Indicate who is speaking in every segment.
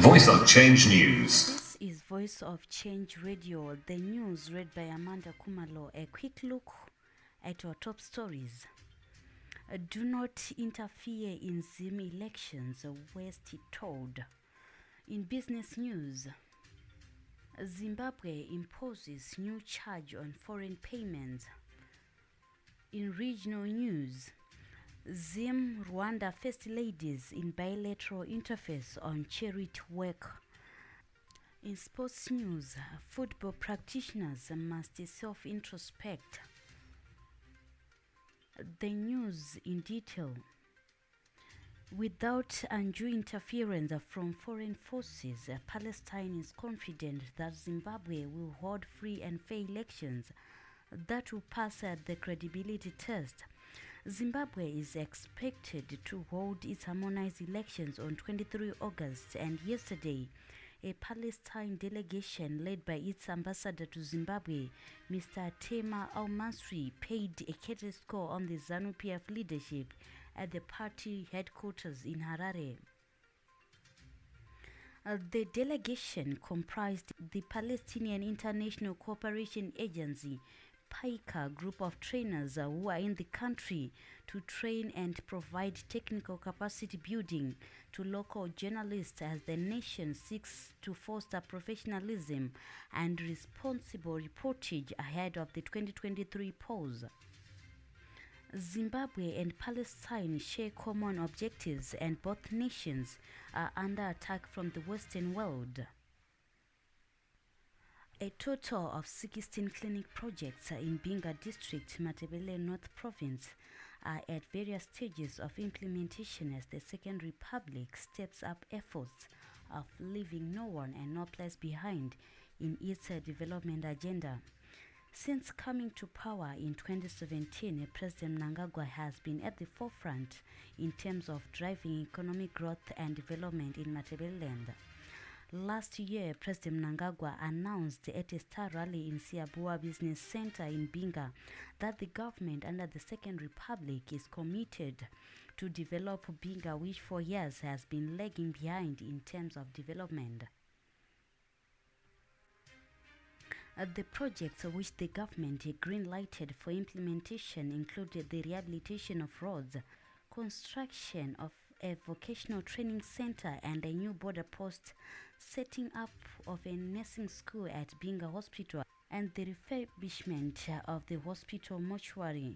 Speaker 1: Voice of Change News.
Speaker 2: This is Voice of Change Radio, the news read by Amanda Kumalo. A quick look at our top stories. Do not interfere in Zim elections, West told. In business news, Zimbabwe imposes new charge on foreign payments. In regional news, Zim Rwanda First Ladies in bilateral interface on charity work. In sports news, football practitioners must self-introspect. The news in detail. Without undue interference from foreign forces, Palestine is confident that Zimbabwe will hold free and fair elections that will pass the credibility test. Zimbabwe is expected to hold its harmonized elections on 23 August, and yesterday, a Palestine delegation led by its ambassador to Zimbabwe, Mr. Tema Al-Masri, paid a courtesy call on the ZANU-PF leadership at the party headquarters in Harare. The delegation comprised the Palestinian International Cooperation Agency, PICA, group of trainers who are in the country to train and provide technical capacity building to local journalists as the nation seeks to foster professionalism and responsible reportage ahead of the 2023 polls. Zimbabwe and Palestine share common objectives, and both nations are under attack from the Western world. A total of 16 clinic projects in Binga District, Matabele North Province, are at various stages of implementation as the Second Republic steps up efforts of leaving no one and no place behind in its development agenda. Since coming to power in 2017, President Mnangagwa has been at the forefront in terms of driving economic growth and development in Matabeleland. Last year, President Mnangagwa announced at a star rally in Siabua Business Center in Binga that the government under the Second Republic is committed to develop Binga, which for years has been lagging behind in terms of development. The projects which the government green-lighted for implementation included the rehabilitation of roads, construction of a vocational training center and a new border post, setting up of a nursing school at Binga Hospital, and the refurbishment of the hospital mortuary.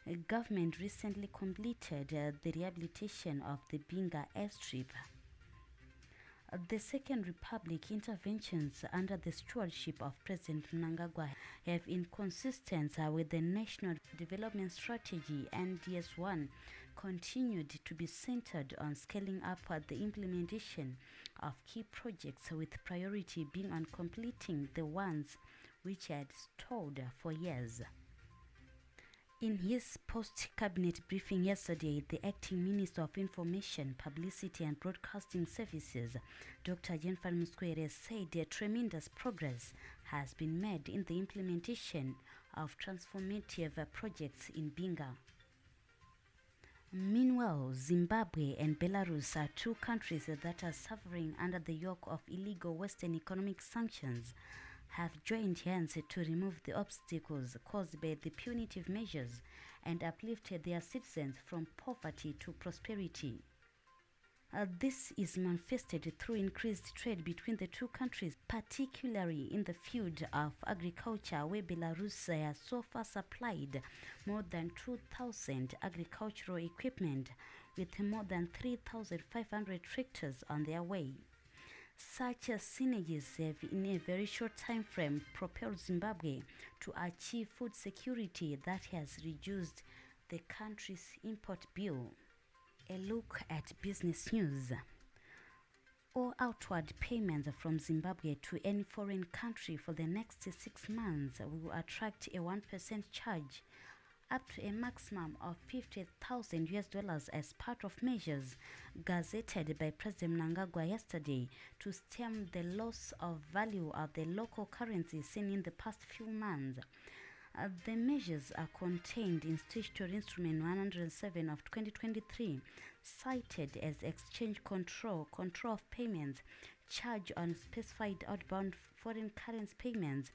Speaker 2: The government recently completed the rehabilitation of the Binga airstrip. The Second Republic interventions under the stewardship of President Mnangagwa have, in consistency with the National Development Strategy NDS1, continued to be centered on scaling up the implementation of key projects, with priority being on completing the ones which had stalled for years. In his post-cabinet briefing yesterday, the acting Minister of Information, Publicity and Broadcasting Services, Dr. Jennifer Muskwere, said tremendous progress has been made in the implementation of transformative projects in Binga. Meanwhile, Zimbabwe and Belarus are two countries that are suffering under the yoke of illegal Western economic sanctions, have joined hands to remove the obstacles caused by the punitive measures and uplifted their citizens from poverty to prosperity. This is manifested through increased trade between the two countries, particularly in the field of agriculture, where Belarus has so far supplied more than 2,000 agricultural equipment, with more than 3,500 tractors on their way. Such synergies have, in a very short time frame, propelled Zimbabwe to achieve food security that has reduced the country's import bill. A look at business news. All outward payments from Zimbabwe to any foreign country for the next 6 months will attract a 1% charge, up to a maximum of $50,000 as part of measures gazetted by President Mnangagwa yesterday to stem the loss of value of the local currency seen in the past few months. The measures are contained in Statutory Instrument 107 of 2023, cited as exchange control, control of payments, charge on specified outbound foreign currency payments,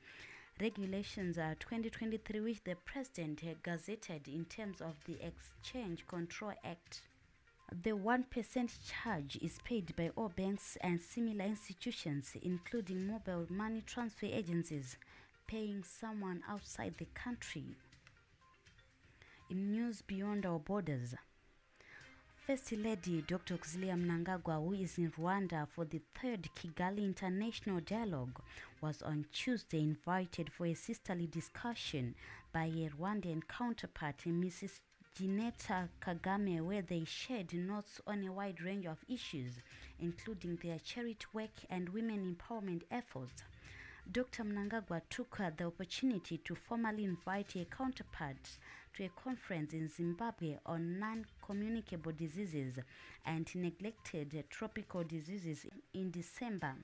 Speaker 2: regulations 2023, which the President gazetted in terms of the Exchange Control Act. The 1% charge is paid by all banks and similar institutions, including mobile money transfer agencies, paying someone outside the country. In news beyond our borders, First Lady Dr. Kuzilia Mnangagwa, who is in Rwanda for the 3rd Kigali International Dialogue, was on Tuesday invited for a sisterly discussion by a Rwandan counterpart, Mrs. Ginetta Kagame, where they shared notes on a wide range of issues, including their charity work and women empowerment efforts. Dr. Mnangagwa took the opportunity to formally invite a counterpart to a conference in Zimbabwe on non-communicable diseases and neglected tropical diseases in December.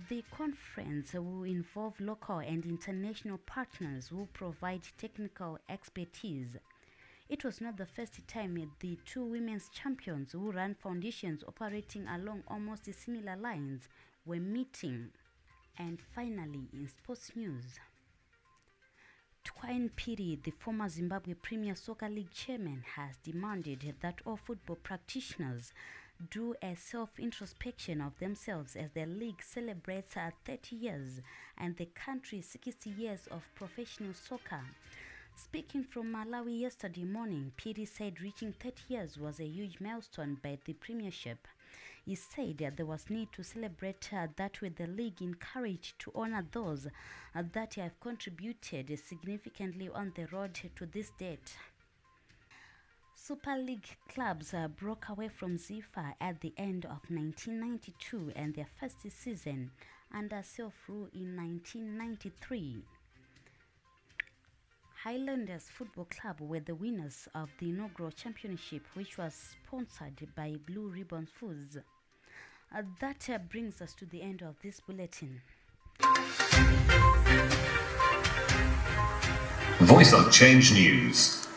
Speaker 2: The conference will involve local and international partners who provide technical expertise. It was not the first time the two women's champions who ran foundations operating along almost similar lines were meeting. And finally, in sports news, Twine Piri, the former Zimbabwe Premier Soccer League chairman, has demanded that all football practitioners do a self-introspection of themselves as the league celebrates 30 years and the country's 60 years of professional soccer. Speaking from Malawi yesterday morning, Piri said reaching 30 years was a huge milestone by the Premiership. He said that there was need to celebrate that with the league encouraged to honor those that have contributed significantly on the road to this date. Super League clubs broke away from ZIFA at the end of 1992 and their first season under self-rule in 1993. Highlanders Football Club were the winners of the inaugural championship, which was sponsored by Blue Ribbon Foods. That brings us to the end of this bulletin.
Speaker 1: Voice of Change News.